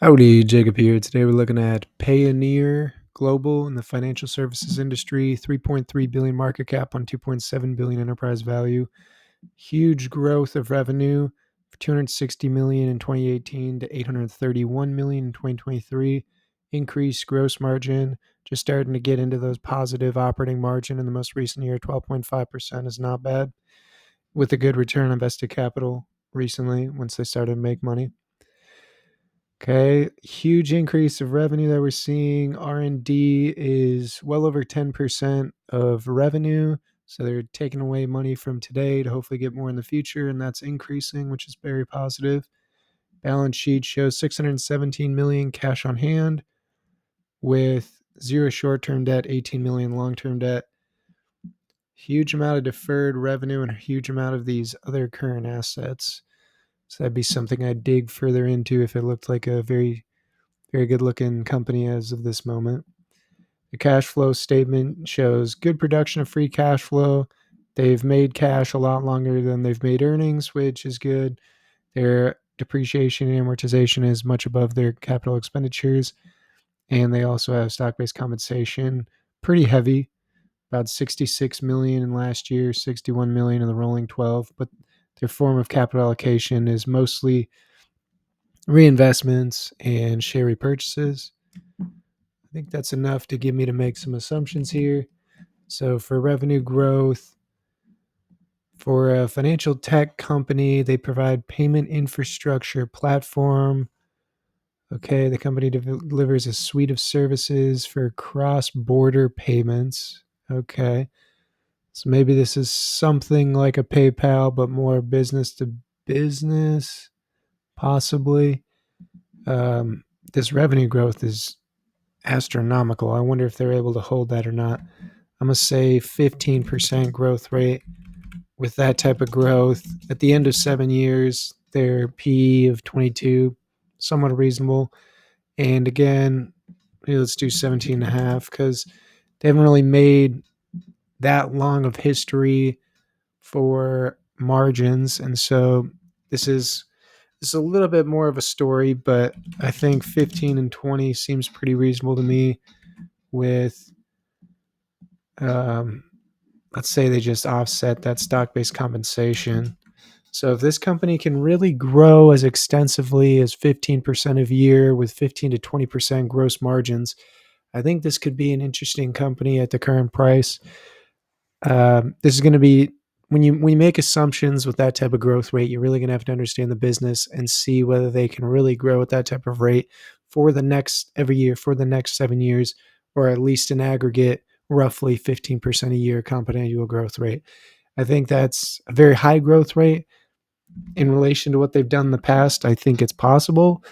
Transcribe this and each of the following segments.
Howdy, Jacob here. Today we're looking at Payoneer Global in the financial services industry, 3.3 billion market cap on 2.7 billion enterprise value. Huge growth of revenue, 260 million in 2018 to 831 million in 2023. Increased gross margin, just starting to get into those positive operating margin in the most recent year. 12.5% is not bad, with a good return on invested capital recently once they started to make money. Okay, huge increase of revenue that we're seeing. R&D is well over 10% of revenue. So they're taking away money from today to hopefully get more in the future, and that's increasing, which is very positive. Balance sheet shows 617 million cash on hand with zero short-term debt, 18 million long-term debt. Huge amount of deferred revenue and a huge amount of these other current assets. So that'd be something I'd dig further into if it looked like a very good looking company as of this moment. The cash flow statement shows good production of free cash flow. They've made cash a lot longer than they've made earnings, which is good. Their depreciation and amortization is much above their capital expenditures. And they also have stock-based compensation, pretty heavy, about 66 million in last year, 61 million in the rolling 12. But their form of capital allocation is mostly reinvestments and share repurchases. I think that's enough to get me to make some assumptions here. So for revenue growth, for a financial tech company, they provide payment infrastructure platform. Okay, the company delivers a suite of services for cross-border payments. Okay, so maybe this is something like a PayPal, but more business to business, possibly. This revenue growth is astronomical. I wonder if they're able to hold that or not. I'm going to say 15% growth rate. With that type of growth, at the end of 7 years, their PE of 22, somewhat reasonable. And again, let's do 17 and a half because they haven't really made that long of history for margins. And so this is a little bit more of a story, but I think 15 and 20 seems pretty reasonable to me with let's say they just offset that stock-based compensation. So if this company can really grow as extensively as 15% a year with 15 to 20% gross margins, I think this could be an interesting company at the current price. This is going to be when you make assumptions with that type of growth rate, you're really going to have to understand the business and see whether they can really grow at that type of rate for the next every year for the next 7 years, or at least in aggregate, roughly 15% a year compound annual growth rate. I think that's a very high growth rate in relation to what they've done in the past. I think it's possible.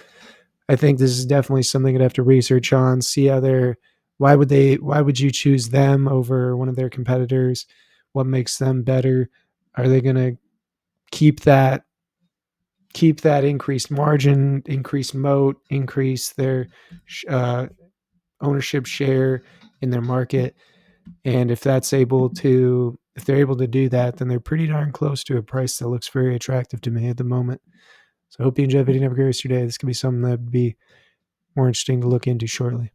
I think this is definitely something I'd have to research on, see how they're why would you choose them over one of their competitors? What makes them better? Are they going to keep that increased margin, increased moat, increase their uh, ownership share in their market? And if they're able to do that, then they're pretty darn close to a price that looks very attractive to me at the moment. So I hope you enjoy the video. Have a great rest of your day. This could be something that would be more interesting to look into shortly.